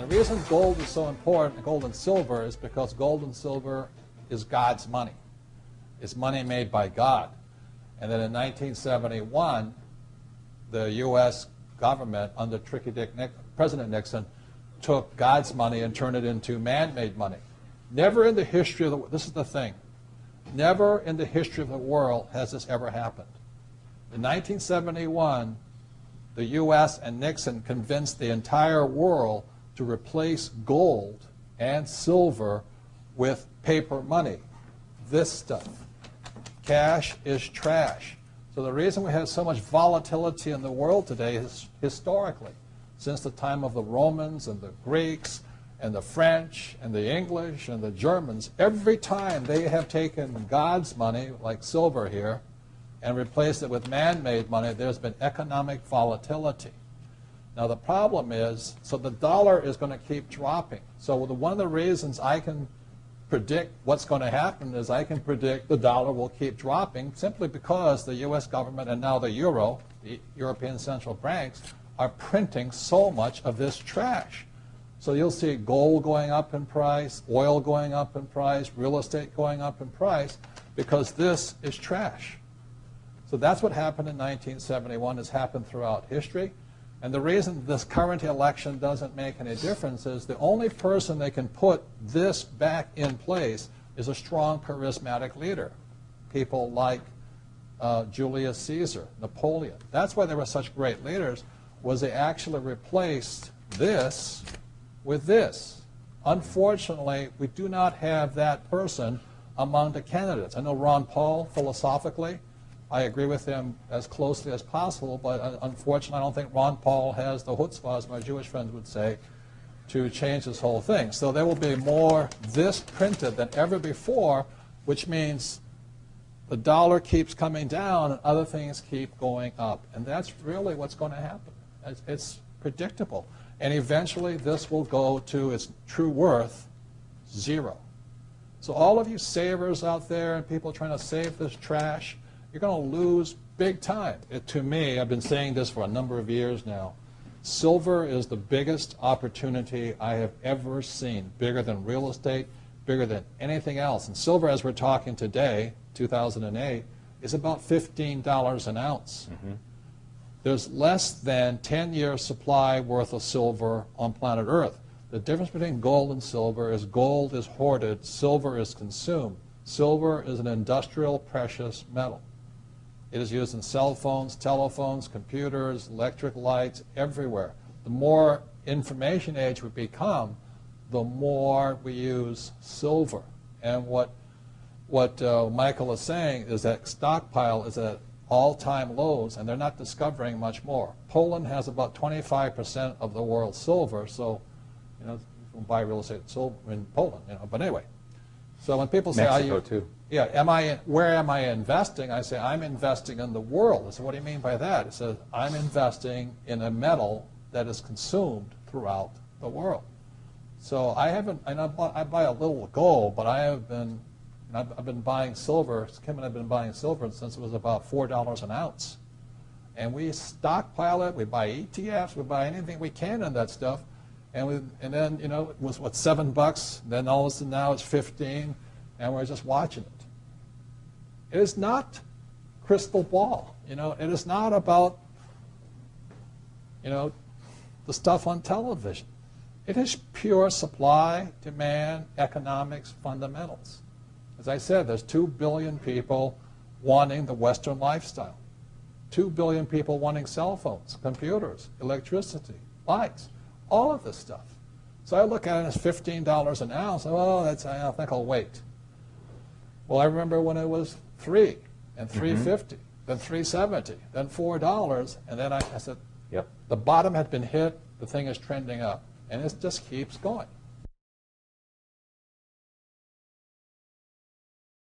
And the reason gold is so important, gold and silver, is because gold and silver is God's money. It's money made by God. And then in 1971, the U.S. government, under President Nixon, took God's money and turned it into man-made money. Never in the history of the world, this is the thing, never in the history of the world has this ever happened. In 1971, the U.S. and Nixon convinced the entire world to replace gold and silver with paper money. This stuff. Cash is trash. So the reason we have so much volatility in the world today is historically, since the time of the Romans and the Greeks and the French and the English and the Germans, every time they have taken God's money, like silver here, and replaced it with man-made money, there's been economic volatility. Now the problem is, so the dollar is going to keep dropping. So one of the reasons I can predict what's going to happen is I can predict the dollar will keep dropping simply because the U.S. government and now the euro, the European central banks, are printing so much of this trash. So you'll see gold going up in price, oil going up in price, real estate going up in price, because this is trash. So that's what happened in 1971, has happened throughout history. And the reason this current election doesn't make any difference is the only person they can put this back in place is a strong, charismatic leader. People like Julius Caesar, Napoleon. That's why they were such great leaders, was they actually replaced this with this. Unfortunately, we do not have that person among the candidates. I know Ron Paul, philosophically, I agree with him as closely as possible, but unfortunately I don't think Ron Paul has the chutzpah, as my Jewish friends would say, to change this whole thing. So there will be more this printed than ever before, which means the dollar keeps coming down and other things keep going up. And that's really what's going to happen. It's predictable. And eventually this will go to its true worth, zero. So all of you savers out there and people trying to save this trash, you're going to lose big time. To me, I've been saying this for a number of years now, silver is the biggest opportunity I have ever seen, bigger than real estate, bigger than anything else. And silver, as we're talking today, 2008, is about $15 an ounce. Mm-hmm. There's less than 10-year supply worth of silver on planet Earth. The difference between gold and silver is gold is hoarded, silver is consumed. Silver is an industrial precious metal. It is used in cell phones, telephones, computers, electric lights, everywhere. The more information age we become, the more we use silver. And what Michael is saying is that stockpile is at all-time lows, and they're not discovering much more. Poland has about 25% of the world's silver, so you know, you can buy real estate silver in Poland. You know, but anyway, so when people say, Mexico too. Yeah, where am I investing? I say, I'm investing in the world. I say, what do you mean by that? It says, I'm investing in a metal that is consumed throughout the world. So I haven't, and I buy a little gold, but I've been buying silver. Kim and I have been buying silver since it was about $4 an ounce. And we stockpile it, we buy ETFs, we buy anything we can in that stuff. And then, you know, it was, what, $7? Then all of a sudden now it's 15, and we're just watching it. It is not crystal ball. You know, it is not about, you know, the stuff on television. It is pure supply, demand, economics, fundamentals. As I said, there's 2 billion people wanting the Western lifestyle. 2 billion people wanting cell phones, computers, electricity, lights, all of this stuff. So I look at it as $15 an ounce. Oh, I think I'll wait. Well, I remember when it was $3 and $3.50, then $3.70, then $4, and then I said, yep, the bottom had been hit, the thing is trending up, and it just keeps going.